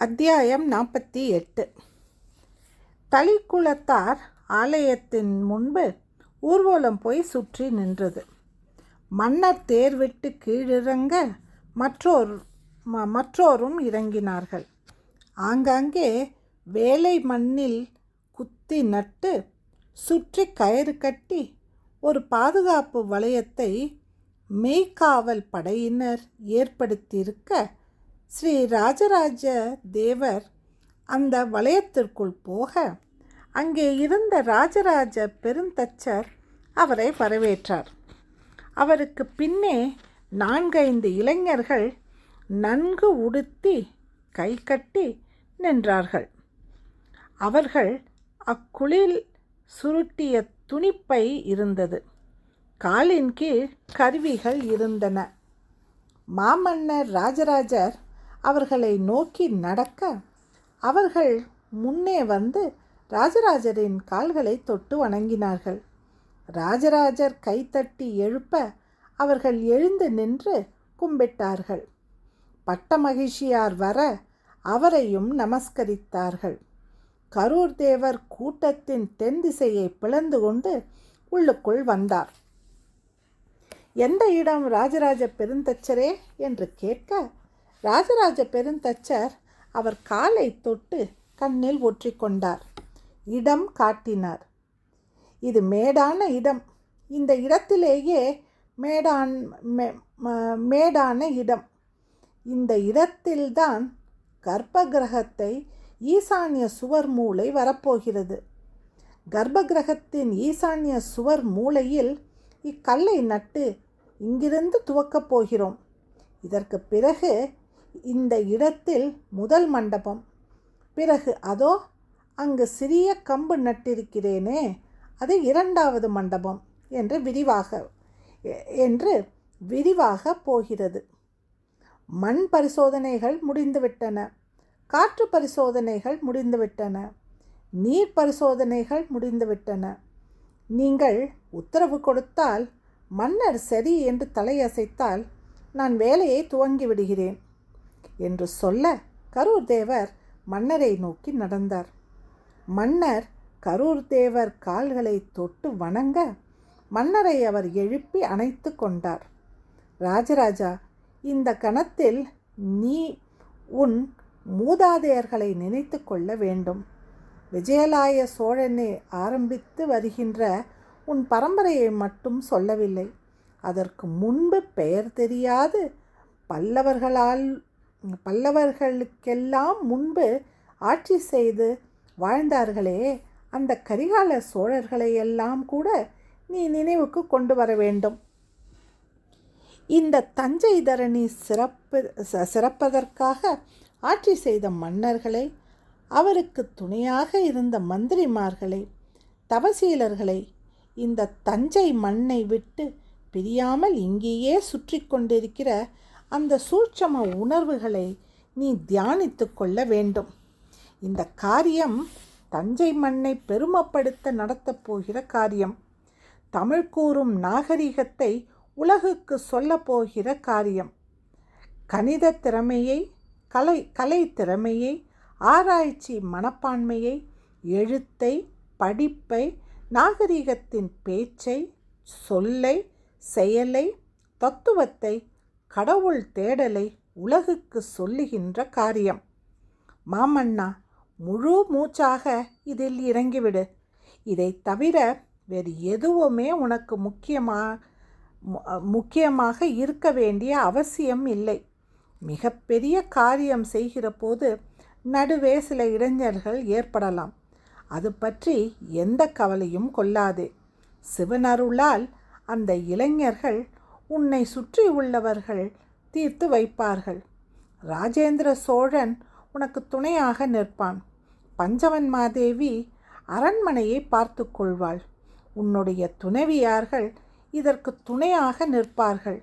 அத்தியாயம் 48. தளிக்குளத்தார் ஆலயத்தின் முன்பு ஊர்வலம் போய் சுற்றி நின்றது. மன்னர் தேர் விட்டு கீழிறங்க மற்றோரும் இறங்கினார்கள். ஆங்காங்கே வேலை மண்ணில் குத்தி நட்டு சுற்றி கயிறு கட்டி ஒரு பாதுகாப்பு வளையத்தை மெய்காவல் படையினர் ஏற்படுத்தியிருக்க, ஸ்ரீ ராஜராஜ தேவர் அந்த வளையத்திற்குள் போக, அங்கே இருந்த ராஜராஜ பெருந்தச்சர் அவரை வரவேற்றார். அவருக்கு பின்னே 4-5 இளைஞர்கள் நன்கு உடுத்தி கை கட்டி நின்றார்கள். அவர்கள் அக்குளில் சுருட்டிய துணிப்பை இருந்தது. காலின் கீழ் கருவிகள் இருந்தன. மாமன்னர் ராஜராஜர் அவர்களை நோக்கி நடக்க, அவர்கள் முன்னே வந்து ராஜராஜரின் கால்களை தொட்டு வணங்கினார்கள். ராஜராஜர் கைத்தட்டி எழுப்ப அவர்கள் எழுந்து நின்று கும்பிட்டார்கள். பட்ட மகிழ்ச்சியார் வர அவரையும் நமஸ்கரித்தார்கள். கரூர் தேவர் கூட்டத்தின் தென் திசையை பிளந்து கொண்டு உள்ளுக்குள் வந்தார். எந்த இடம் ராஜராஜ பெருந்தச்சரே என்று கேட்க, ராஜராஜ பெருந்தச்சர் அவர் காலை தொட்டு கண்ணில் ஒற்றிக்கொண்டார். இடம் காட்டினார். இது மேடான இடம். இந்த இடத்திலேயே மேடான இடம். இந்த இடத்தில்தான் கர்ப்பகிரகத்தை ஈசான்ய சுவர் மூலை வரப்போகிறது. கர்ப்பகிரகத்தின் ஈசான்ய சுவர் மூலையில் இக்கல்லை நட்டு இங்கிருந்து துவக்கப் போகிறோம். இதற்கு பிறகு இந்த இடத்தில் முதல் மண்டபம், பிறகு அதோ அங்கு சிறிய கம்பு நட்டிருக்கிறேனே, அது 2வது மண்டபம் என்று விரிவாக போகிறது. மண் பரிசோதனைகள் முடிந்துவிட்டன. காற்று பரிசோதனைகள் முடிந்துவிட்டன. நீர் பரிசோதனைகள் முடிந்துவிட்டன. நீங்கள் உத்தரவு கொடுத்தால், மன்னர் சரி என்று தலையசைத்தால் நான் வேலையை துவங்கி விடுகிறேன் என்று சொல்ல, கரூர் தேவர் மன்னரை நோக்கி நடந்தார். மன்னர் கரூர் தேவர் கால்களை தொட்டு வணங்க, மன்னரை அவர் எழுப்பி அணைத்து கொண்டார். ராஜராஜா, இந்த கணத்தில் நீ உன் மூதாதையர்களை நினைத்து கொள்ள வேண்டும். விஜயாலய சோழனை ஆரம்பித்து வருகின்ற உன் பரம்பரையை மட்டும் சொல்லவில்லை. அதற்கு முன்பு பெயர் தெரியாது பல்லவர்களுக்கெல்லாம் முன்பு ஆட்சி செய்து வாழ்ந்தார்களே, அந்த கரிகால சோழர்களையெல்லாம் கூட நீ நினைவுக்கு கொண்டு வர வேண்டும். இந்த தஞ்சை தரணி சிறப்பதற்காக ஆட்சி செய்த மன்னர்களை, அவருக்கு துணையாக இருந்த மந்திரிமார்களை, தவசீலர்களை, இந்த தஞ்சை மண்ணை விட்டு பிரியாமல் இங்கேயே சுற்றி கொண்டிருக்கிற அந்த சூட்சம உணர்வுகளை நீ தியானித்து கொள்ள வேண்டும். இந்த காரியம் தஞ்சை மண்ணை பெருமைப்படுத்த நடத்தப் போகிற காரியம். தமிழ் கூறும் நாகரிகத்தை உலகுக்கு சொல்லப் போகிற காரியம். கணித திறமையை, கலை திறமையை, ஆராய்ச்சி மனப்பான்மையை, எழுத்தை, படிப்பை, நாகரிகத்தின் பேச்சை, சொல்லை, செயலை, தத்துவத்தை, கடவுள் தேடலை உலகுக்கு சொல்லுகின்ற காரியம். மாமன்னா, முழு மூச்சாக இதில் இறங்கிவிடு. இதை தவிர வேறு எதுவுமே உனக்கு முக்கியமாக இருக்க வேண்டிய அவசியம் இல்லை. மிகப்பெரிய காரியம் செய்கிற போது நடுவே சில இடைஞ்சல்கள் ஏற்படலாம். அது பற்றி எந்த கவலையும் கொள்ளாதே. சிவனருளால் அந்த இளைஞர்கள் உன்னை சுற்றி உள்ளவர்கள் தீர்த்து வைப்பார்கள். ராஜேந்திர சோழன் உனக்கு துணையாக நிற்பான். பஞ்சவன்மாதேவி அரண்மனையை பார்த்து கொள்வாள். உன்னுடைய துணைவியார்கள் இதற்கு துணையாக நிற்பார்கள்.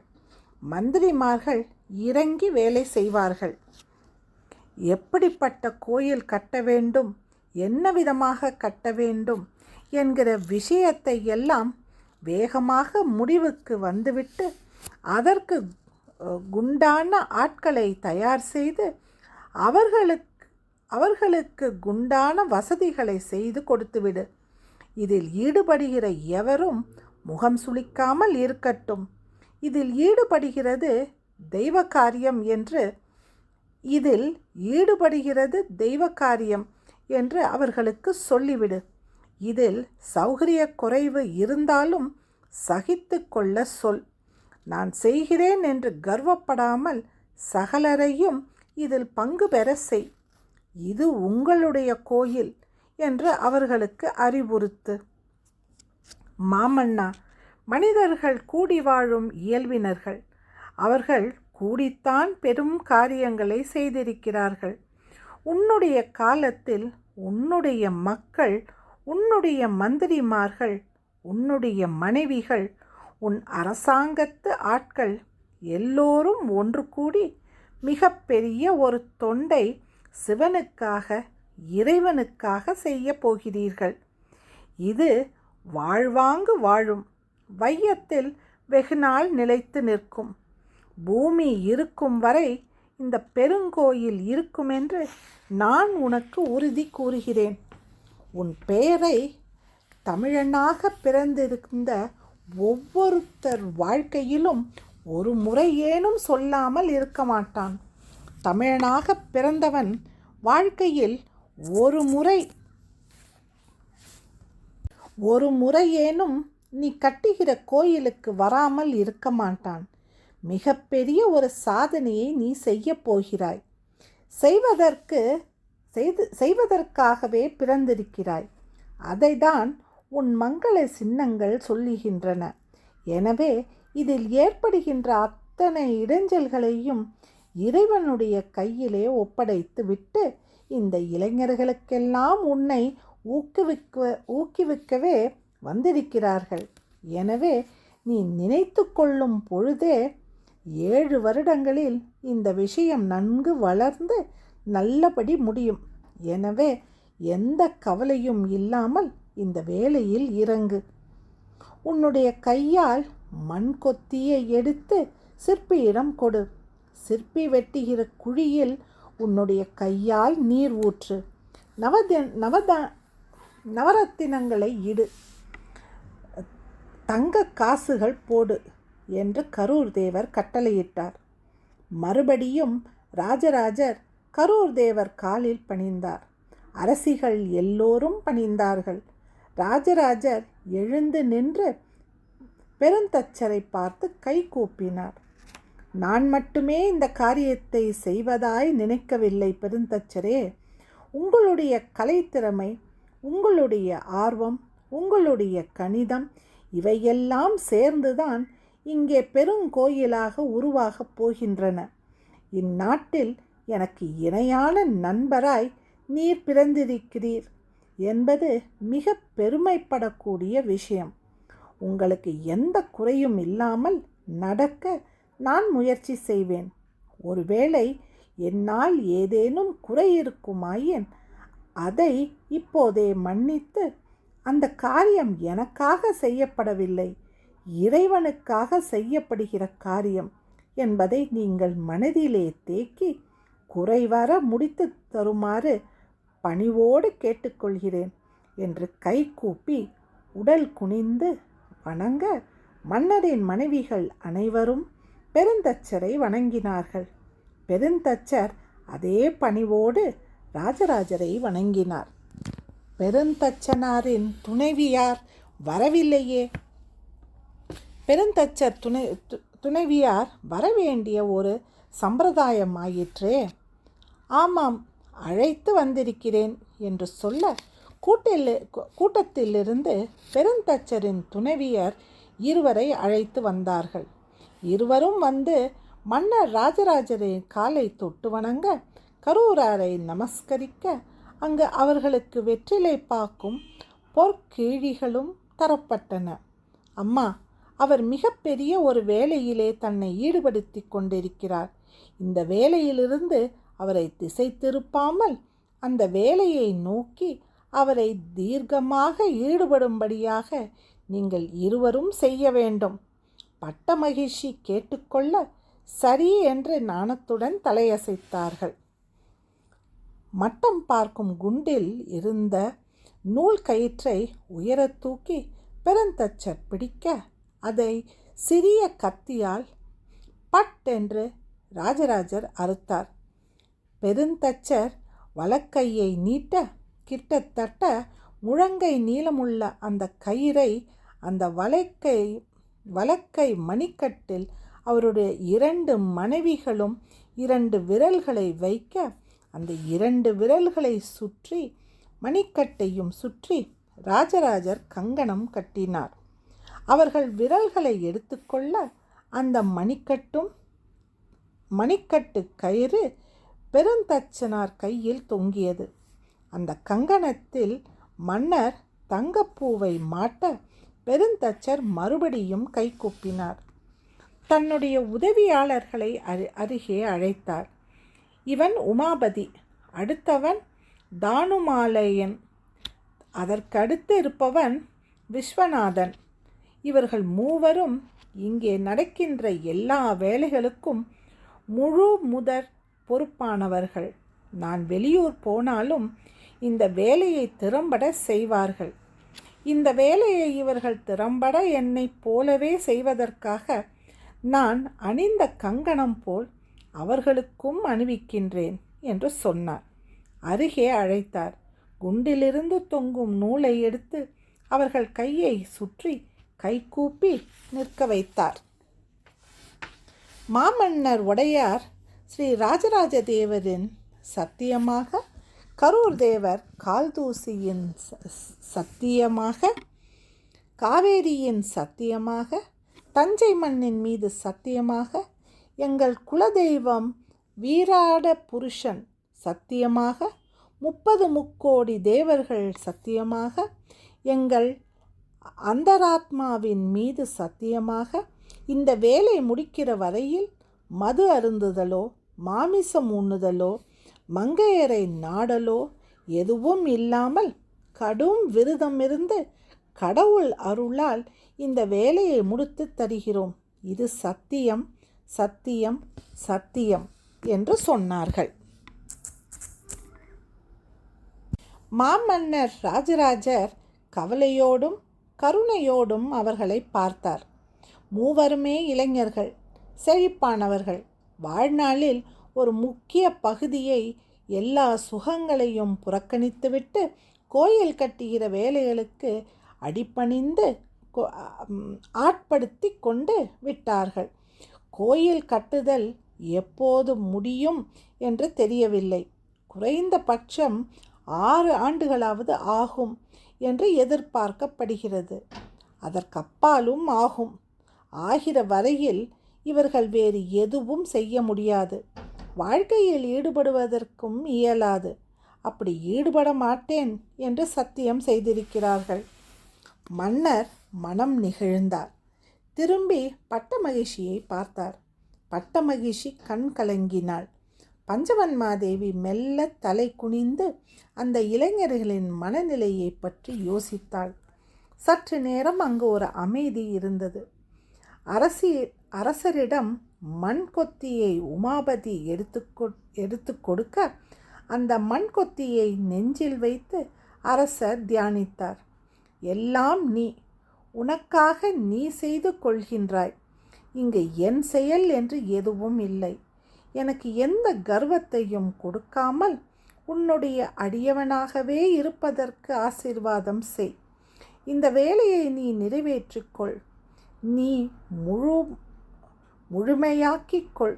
மந்திரிமார்கள் இறங்கி வேலை செய்வார்கள். எப்படிப்பட்ட கோயில் கட்ட வேண்டும், என்ன விதமாக கட்ட வேண்டும் என்கிற விஷயத்தை எல்லாம் வேகமாக முடிவுக்கு வந்துவிட்டு, அதற்கு குண்டான ஆட்களை தயார் செய்து அவர்களுக்கு குண்டான வசதிகளை செய்து கொடுத்துவிடு. இதில் ஈடுபடுகிற எவரும் முகம் சுளிக்காமல் இருக்கட்டும். இதில் ஈடுபடுகிறது தெய்வ காரியம் என்று அவர்களுக்கு சொல்லிவிடு. இதில் சௌகரிய குறைவு இருந்தாலும் சகித்து கொள்ள சொல். நான் செய்கிறேன் என்று கர்வப்படாமல் சகலரையும் இதில் பங்கு பெற செய். இது உங்களுடைய கோயில் என்று அவர்களுக்கு அறிவுறுத்து. மாமன்னா, மனிதர்கள் கூடி வாழும் இயல்பினர்கள். அவர்கள் கூடித்தான் பெரும் காரியங்களை செய்திருக்கிறார்கள். உன்னுடைய காலத்தில் உன்னுடைய மக்கள், உன்னுடைய மந்திரிமார்கள், உன்னுடைய மனைவிகள், உன் அரசாங்கத்து ஆட்கள் எல்லோரும் ஒன்று கூடி மிக பெரிய ஒரு தொண்டை சிவனுக்காக, இறைவனுக்காக செய்ய போகிறீர்கள். இது வாழ்வாங்கு வாழும், வையத்தில் வெகுநாள் நிலைத்து நிற்கும். பூமி இருக்கும் வரை இந்த பெருங்கோயில் இருக்குமென்று நான் உனக்கு உறுதி கூறுகிறேன். உன் பெயரை தமிழனாக பிறந்திருந்த ஒவ்வொருத்தர் வாழ்க்கையிலும் ஒரு முறையேனும் சொல்லாமல் இருக்க மாட்டான். தமிழனாக பிறந்தவன் வாழ்க்கையில் ஒரு முறையேனும் நீ கட்டுகிற கோயிலுக்கு வராமல் இருக்க மாட்டான். மிகப்பெரிய ஒரு சாதனையை நீ செய்ய போகிறாய். செய்வதற்காகவே பிறந்திருக்கிறாய். அதைதான் உன் மங்கள சின்னங்கள் சொல்லுகின்றன. எனவே இதில் ஏற்படுகின்ற அத்தனை இடைஞ்சல்களையும் இறைவனுடைய கையிலே ஒப்படைத்து விட்டு இந்த இளைஞர்களுக்கெல்லாம் உன்னை ஊக்குவிக்கவே வந்திருக்கிறார்கள். எனவே நீ நினைத்து கொள்ளும் பொழுதே 7 வருடங்களில் இந்த விஷயம் நன்கு வளர்ந்து நல்லபடி முடியும். எனவே எந்த கவலையும் இல்லாமல் இந்த வேலையில் இறங்கு. உன்னுடைய கையால் மண் கொத்தியை எடுத்து சிற்பியிடம் கொடு. சிற்பி வெட்டுகிற குழியில் உன்னுடைய கையால் நீர் ஊற்று. நவரத்தினங்களை இடு. தங்க காசுகள் போடு என்று கரூர் தேவர் கட்டளையிட்டார். மறுபடியும் ராஜராஜர் கரூர் தேவர் காலில் பணிந்தார். அரசிகள் எல்லோரும் பணிந்தார்கள். ராஜராஜர் எழுந்து நின்று பெருந்தச்சரை பார்த்து கை கூப்பினார். நான் மட்டுமே இந்த காரியத்தை செய்வதாய் நினைக்கவில்லை பெருந்தச்சரே. உங்களுடைய கலைத்திறமை, உங்களுடைய ஆர்வம், உங்களுடைய கணிதம் இவையெல்லாம் சேர்ந்துதான் இங்கே பெருங்கோயிலாக உருவாகப் போகின்றன. இந்நாட்டில் எனக்கு இணையான நண்பராய் நீர் பிறந்திருக்கிறீர் என்பது மிக பெருமைப்படக்கூடிய விஷயம். உங்களுக்கு எந்த குறையும் இல்லாமல் நடக்க நான் முயற்சி செய்வேன். ஒருவேளை என்னால் ஏதேனும் குறை இருக்குமாயின் அதை இப்போதே மன்னித்து, அந்த காரியம் எனக்காக செய்யப்படவில்லை, இறைவனுக்காக செய்யப்படுகிற காரியம் என்பதை நீங்கள் மனதிலே தேக்கி குறைவர முடித்து தருமாறு பணிவோடு கேட்டுக்கொள்கிறேன் என்று கை கூப்பி உடல் குனிந்து வணங்க மன்னரின் மனைவிகள் அனைவரும் பெருந்தச்சரை வணங்கினார்கள். பெருந்தச்சர் அதே பணிவோடு ராஜராஜரை வணங்கினார். பெருந்தச்சனாரின் துணைவியார் வரவில்லையே. பெருந்தச்சர் துணைவியார் வரவேண்டிய ஒரு சம்பிரதாயமாயிற்றே. ஆமாம், அழைத்து வந்திருக்கிறேன் என்று சொல்ல கூட்டத்திலிருந்து பெருந்தச்சரின் துணைவியர் இருவரை அழைத்து வந்தார்கள். இருவரும் வந்து மன்னர் ராஜராஜரின் காலை தொட்டு வணங்க, கரூராரை நமஸ்கரிக்க, அங்கு அவர்களுக்கு வெற்றிலை பாக்கும் பொற்கீழிகளும் தரப்பட்டன. அம்மா, அவர் மிகப்பெரிய ஒரு வேலையிலே தன்னை ஈடுபடுத்தி கொண்டிருக்கிறார். இந்த வேலையிலிருந்து அவரை திசை திருப்பாமல் அந்த வேலையை நோக்கி அவரை தீர்க்கமாக ஈடுபடும்படியாக நீங்கள் இருவரும் செய்ய வேண்டும். பட்ட மகிழ்ச்சி கேட்டுக்கொள்ள சரி என்று நாணத்துடன் தலையசைத்தார்கள். மட்டம் பார்க்கும் குண்டில் இருந்த நூல் கயிற்றை உயர தூக்கி பெருந்தச்சர் பிடிக்க அதை சிறிய கத்தியால் பட் என்று ராஜராஜர் அறுத்தார். பெருந்தச்சர் வலக்கையை நீட்ட கிட்டத்தட்ட முழங்கை நீளமுள்ள அந்த கயிறை அந்த வலக்கை மணிக்கட்டில் அவருடைய 2 மனைவிகளும் 2 விரல்களை வைக்க அந்த 2 விரல்களை சுற்றி மணிக்கட்டையும் சுற்றி ராஜராஜர் கங்கணம் கட்டினார். அவர்கள் விரல்களை எடுத்துக்கொள்ள அந்த மணிக்கட்டு கயிறு பெருந்தச்சனார் கையில் தொங்கியது. அந்த கங்கணத்தில் மன்னர் தங்கப்பூவை மாட்ட பெருந்தச்சர் மறுபடியும் கைகூப்பினார். தன்னுடைய உதவியாளர்களை அருகே அழைத்தார். இவன் உமாபதி, அடுத்தவன் தானுமாலயன், அதற்கடுத்து இருப்பவன் விஸ்வநாதன். இவர்கள் மூவரும் இங்கே நடக்கின்ற எல்லா வேலைகளுக்கும் முழு முதற் பொறுப்பானவர்கள். நான் வெளியூர் போனாலும் இந்த வேலையை திறம்பட செய்வார்கள். இந்த வேலையை இவர்கள் திறம்பட என்னைப் போலவே செய்வதற்காக நான் அணிந்த கங்கணம் போல் அவர்களுக்கும் அணிவிக்கின்றேன் என்று சொன்னார். அருகே அழைத்தார். குண்டிலிருந்து தொங்கும் நூலை எடுத்து அவர்கள் கையை சுற்றி கைகூப்பி நிற்க வைத்தார். மாமன்னர் உடையார் ஸ்ரீ ராஜராஜ தேவரின் சத்தியமாக, கரூர் தேவர் கால்தூசியின் சத்தியமாக, காவேரியின் சத்தியமாக, தஞ்சை மண்ணின் மீது சத்தியமாக, எங்கள் குலதெய்வம் வீராட புருஷன் சத்தியமாக, 30 முக்கோடி தேவர்கள் சத்தியமாக, எங்கள் அந்தராத்மாவின் மீது சத்தியமாக, இந்த வேலை முடிக்கிற வரையில் மது அருந்துதலோ மாமிசம் உண்ணுதலோ மங்கையரை நாடலோ எதுவும் இல்லாமல் கடும் விரதமிருந்து கடவுள் அருளால் இந்த வேலையை முடித்து தருகிறோம். இது சத்தியம், சத்தியம், சத்தியம் என்று சொன்னார்கள். மாமன்னர் ராஜராஜர் கவலையோடும் கருணையோடும் அவர்களை பார்த்தார். மூவருமே இளைஞர்கள், செழிப்பானவர்கள். வாழ்நாளில் ஒரு முக்கிய பகுதியை எல்லா சுகங்களையும் புறக்கணித்துவிட்டு கோயில் கட்டுகிற வேலைகளுக்கு அடிபணிந்து ஆட்படுத்தி கொண்டு விட்டார்கள். கோயில் கட்டுதல் எப்போது முடியும் என்று தெரியவில்லை. குறைந்த பட்சம் 6 ஆண்டுகளாவது ஆகும் என்று எதிர்பார்க்கப்படுகிறது. அதற்கப்பாலும் ஆகும். ஆகிற வரையில் இவர்கள் வேறு எதுவும் செய்ய முடியாது. வாழ்க்கையில் ஈடுபடுவதற்கும் இயலாது. அப்படி ஈடுபட மாட்டேன் என்று சத்தியம் செய்திருக்கிறார்கள். மன்னர் மனம் நெகிழ்ந்தார். திரும்பி பட்டமகிஷியை பார்த்தார். பட்டமகிஷி கண் கலங்கினாள். பஞ்சவன்மாதேவி மெல்ல தலை குனிந்து அந்த இளைஞர்களின் மனநிலையை பற்றி யோசித்தாள். சற்று நேரம் அங்கு ஒரு அமைதி இருந்தது. அரசரிடம் மண் கொத்தியை உமாபதி எடுத்து கொடுக்க அந்த மண் கொத்தியை நெஞ்சில் வைத்து அரசர் தியானித்தார். எல்லாம் நீ, உனக்காக நீ செய்து கொள்கின்றாய். இங்கு என் செயல் என்று எதுவும் இல்லை. எனக்கு எந்த கர்வத்தையும் கொடுக்காமல் உன்னுடைய அடியவனாகவே இருப்பதற்கு ஆசீர்வாதம் செய். இந்த வேலையை நீ நிறைவேற்றிக்கொள். நீ முழுமையாக்கிக்கொள்.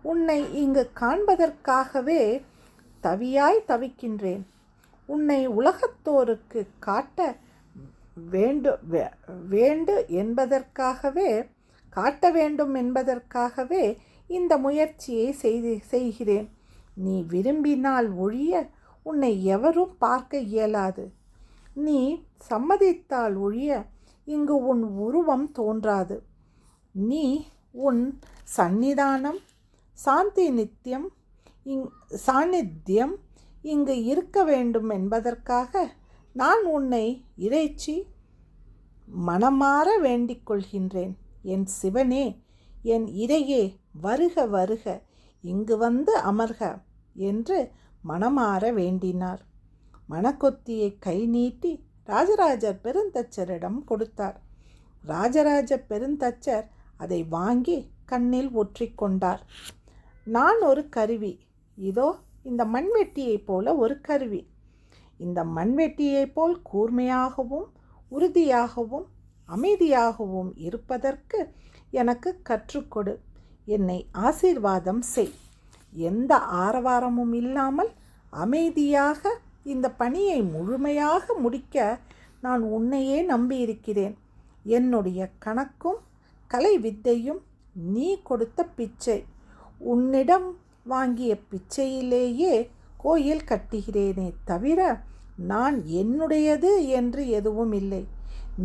உன்னை இங்கு காண்பதற்காகவே தவிக்கின்றேன். உன்னை உலகத்தோருக்கு காட்ட வேண்டும் என்பதற்காகவே இந்த முயற்சியை செய்கிறேன். நீ விரும்பினால் ஒழிய உன்னை எவரும் பார்க்க இயலாது. நீ சம்மதித்தால் ஒழிய இங்கு உன் உருவம் தோன்றாது. நீ உன் சந்நிதானம் சாநித்தியம் இங்கு இருக்க வேண்டும் என்பதற்காக நான் உன்னை இறைச்சி மனமாற வேண்டிக் கொள்கின்றேன். என் சிவனே, என் இறையே, வருக வருக, இங்கு வந்து அமர்க என்று மனமாற வேண்டினார். மணக்கொத்தியை கை நீட்டி ராஜராஜ பெருந்தச்சரிடம் கொடுத்தார். ராஜராஜ பெருந்தச்சர் அதை வாங்கி கண்ணில் ஒற்றிக்கொண்டார். நான் ஒரு கருவி, இதோ இந்த மண்வெட்டியைப் போல ஒரு கருவி. இந்த மண்வெட்டியைப் போல் கூர்மையாகவும் உறுதியாகவும் அமைதியாகவும் இருப்பதற்கு எனக்கு கற்றுக்கொடு. என்னை ஆசீர்வாதம் செய். எந்த ஆரவாரமும் இல்லாமல் அமைதியாக இந்த பணியை முழுமையாக முடிக்க நான் உன்னையே நம்பியிருக்கிறேன். என்னுடைய கணக்கும் கலை வித்தையும் நீ கொடுத்த பிச்சை. உன்னிடம் வாங்கிய பிச்சையிலேயே கோயில் கட்டுகிறேனே தவிர நான் என்னுடையது என்று எதுவும் இல்லை.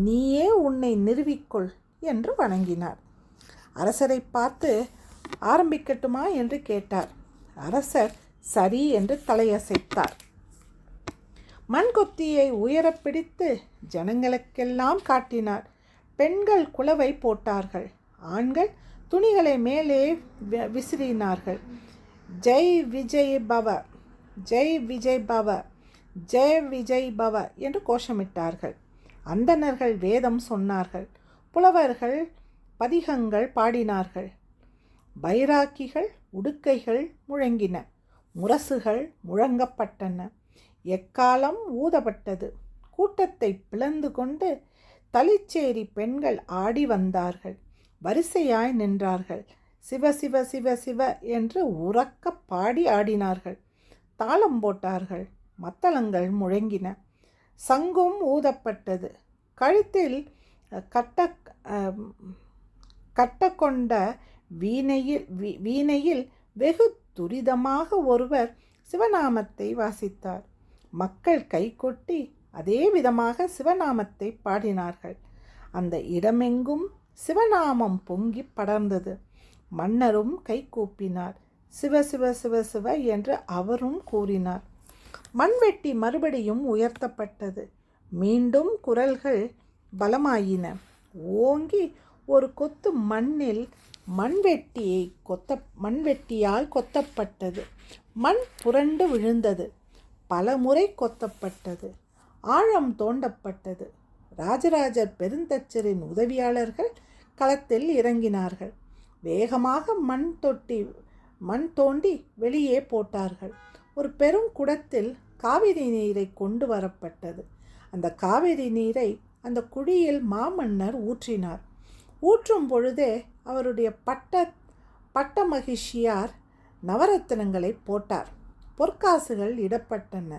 நீயே உன்னை நிறுவிக்கொள் என்று வணங்கினார். அரசரை பார்த்து ஆரம்பிக்கட்டுமா என்று கேட்டார். அரசர் சரி என்று தலையசைத்தார். மண்கொத்தியை உயர பிடித்து ஜனங்களுக்கெல்லாம் காட்டினார். பெண்கள் குலவை போட்டார்கள். ஆண்கள் துணிகளை மேலே விசிறினார்கள். ஜெய் விஜய் பவ, ஜெய் விஜய் பவ, ஜெய் விஜய் பவ என்று கோஷமிட்டார்கள். அந்தணர்கள் வேதம் சொன்னார்கள். புலவர்கள் பதிகங்கள் பாடினார்கள். பைராக்கிகள் உடுக்கைகள் முழங்கின. முரசுகள் முழங்கப்பட்டன. எக்காலம் ஊதப்பட்டது. கூட்டத்தை பிளந்து கொண்டு தளிச்சேரி பெண்கள் ஆடி வந்தார்கள். வரிசையாய் நின்றார்கள். சிவ சிவ சிவ சிவ என்று உறக்க பாடி ஆடினார்கள். தாளம் போட்டார்கள். மத்தளங்கள் முழங்கின. சங்கும் ஊதப்பட்டது. கழுத்தில் கட்டக்கொண்ட வீணையில் வெகு துரிதமாக ஒருவர் சிவநாமத்தை வாசித்தார். மக்கள் கைகொட்டி அதே விதமாக சிவநாமத்தை பாடினார்கள். அந்த இடமெங்கும் சிவநாமம் பொங்கி படர்ந்தது. மன்னரும் கை கூப்பினார். சிவ சிவ சிவ சிவ என்று அவரும் கூறினார். மண்வெட்டி மறுபடியும் உயர்த்தப்பட்டது. மீண்டும் குரல்கள் பலமாயின. ஓங்கி ஒரு கொத்து மண்ணில் மண்வெட்டியால் கொத்தப்பட்டது. மண் புரண்டு விழுந்தது. பல முறை கொத்தப்பட்டது. ஆழம் தோண்டப்பட்டது. ராஜராஜர் பெருந்தச்சரின் உதவியாளர்கள் களத்தில் இறங்கினார்கள். வேகமாக மண் தோண்டி வெளியே போட்டார்கள். ஒரு பெரும் குடத்தில் காவிரி நீரை கொண்டு வரப்பட்டது. அந்த காவிரி நீரை அந்த குழியில் மாமன்னர் ஊற்றினார். ஊற்றும் பொழுதே அவருடைய பட்ட மகிழ்ச்சியார் நவரத்தினங்களை போட்டார். பொற்காசுகள் இடப்பட்டன.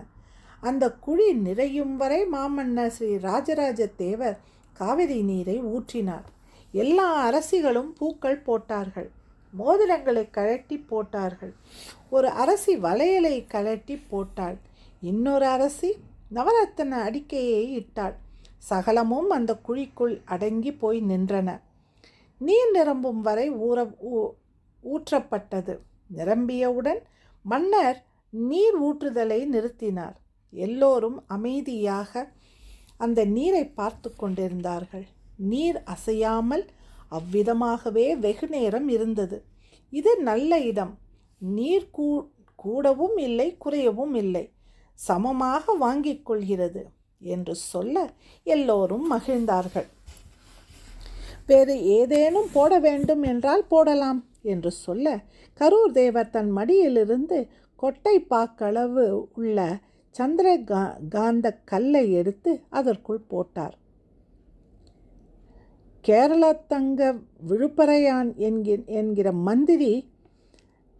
அந்த குழி நிறையும் வரை மாமன்னர் ஸ்ரீ ராஜராஜ தேவர் காவிரி நீரை ஊற்றினார். எல்லா அரசிகளும் பூக்கள் போட்டார்கள். மோதிரங்களை கழட்டி போட்டார்கள். ஒரு அரசி வளையலை கழட்டி போட்டாள். இன்னொரு அரசி நவரத்தின அடிக்கையை இட்டாள். சகலமும் அந்த குழிக்குள் அடங்கி போய் நின்றன. நீர் நிரம்பும் வரை ஊற்றப்பட்டது. நிரம்பியவுடன் மன்னர் நீர் ஊற்றுதலை நிறுத்தினார். எல்லோரும் அமைதியாக அந்த நீரை பார்த்து கொண்டிருந்தார்கள். நீர் அசையாமல் அவ்விதமாகவே வெகு நேரம் இருந்தது. இது நல்ல இடம். நீர் கூடவும் இல்லை குறையவும் இல்லை, சமமாக வாங்கிக் கொள்கிறது என்று சொல்ல எல்லோரும் மகிழ்ந்தார்கள். வேறு ஏதேனும் போட வேண்டும் என்றால் போடலாம் என்று சொல்ல கரூர் தேவர் தன் மடியிலிருந்து கொட்டை பாக்களவு உள்ள சந்திரகாந்த கல்லை எடுத்து அதற்குள் போட்டார். கேரளத்தங்க விழுப்பரையான் என்கிற மந்திரி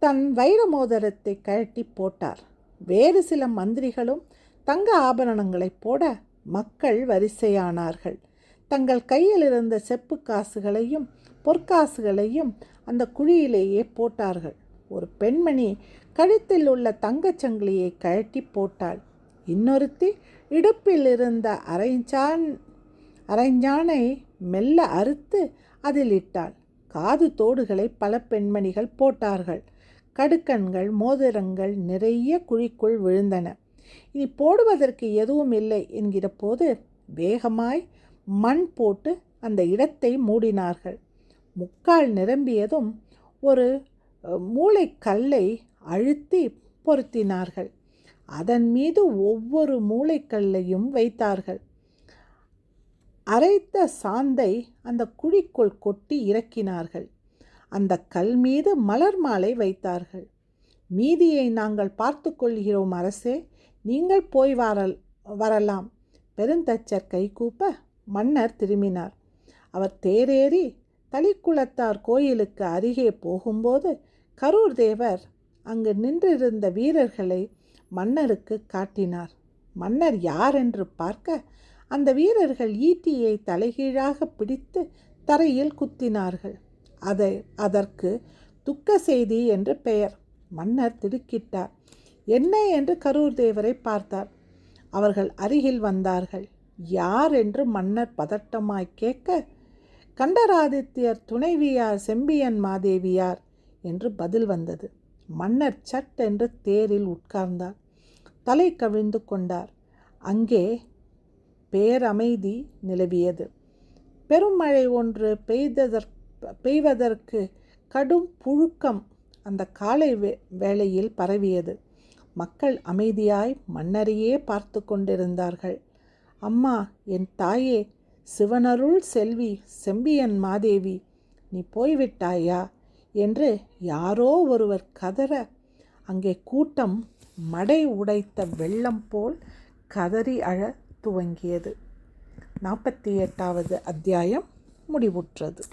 தன் வைர மோதிரத்தை கழட்டி போட்டார். வேறு சில மந்திரிகளும் தங்க ஆபரணங்களை போட மக்கள் வரிசையானார்கள். தங்கள் கையில் இருந்த செப்பு காசுகளையும் பொற்காசுகளையும் அந்த குழியிலேயே போட்டார்கள். ஒரு பெண்மணி கழுத்தில் உள்ள தங்கச்சங்கிலியை கழட்டி போட்டாள். இன்னொருத்தி இடுப்பில் இருந்த அரைஞ்சானை மெல்ல அறுத்து அதில் இட்டாள். காது தோடுகளை பல பெண்மணிகள் போட்டார்கள். கடுக்கண்கள் மோதிரங்கள் நிறைய குழிக்குள் விழுந்தன. இனி போடுவதற்கு எதுவும் இல்லை என்கிற போது வேகமாய் மண் போட்டு அந்த இடத்தை மூடினார்கள். முக்கால் நிரம்பியதும் ஒரு மூளைக்கல்லை அழுத்தி பொருத்தினார்கள். அதன் மீது ஒவ்வொரு மூளைக்கல்லையும் வைத்தார்கள். அரைத்த சாந்தை அந்த குழிக்குள் கொட்டி இறக்கினார்கள். அந்த கல் மீது மலர் மாலை வைத்தார்கள். மீதியை நாங்கள் பார்த்து கொள்கிறோம் அரசே, நீங்கள் போய் வரலாம். பெருந்தச்சர் கைகூப்ப மன்னர் திரும்பினார். அவர் தேரேறி தளிக்குளத்தார் கோயிலுக்கு அருகே போகும்போது கரூர் தேவர் அங்கு நின்றிருந்த வீரர்களை மன்னருக்கு காட்டினார். மன்னர் யார் என்று பார்க்க அந்த வீரர்கள் ஈட்டியை தலைகீழாக பிடித்து தரையில் குத்தினார்கள். அதற்கு துக்க செய்தி என்று பெயர். மன்னர் திடுக்கிட்டார். என்ன என்று கரூர் தேவரை பார்த்தார். அவர்கள் அருகில் வந்தார்கள். யார் என்று மன்னர் பதட்டமாய் கேட்க, கண்டராதித்யர் துணைவியார் செம்பியன் மாதேவியார் என்று பதில் வந்தது. மன்னர் சட் என்று தேரில் உட்கார்ந்தார். தலை கவிழ்ந்து கொண்டார். அங்கே பேரமைதி நிலவியது. பெருமழை ஒன்று பெய்வதற்கு கடும் புழுக்கம் அந்த காலை வேளையில் பரவியது. மக்கள் அமைதியாய் மன்னரையே பார்த்து கொண்டிருந்தார்கள். அம்மா, என் தாயே, சிவனருள் செல்வி செம்பியன் மாதேவி, நீ போய்விட்டாயா என்று யாரோ ஒருவர் கதற, அங்கே கூட்டம் மடை உடைத்த வெள்ளம் போல் கதறி அழ துவங்கியது. 48வது அத்தியாயம் முடிவுற்றது.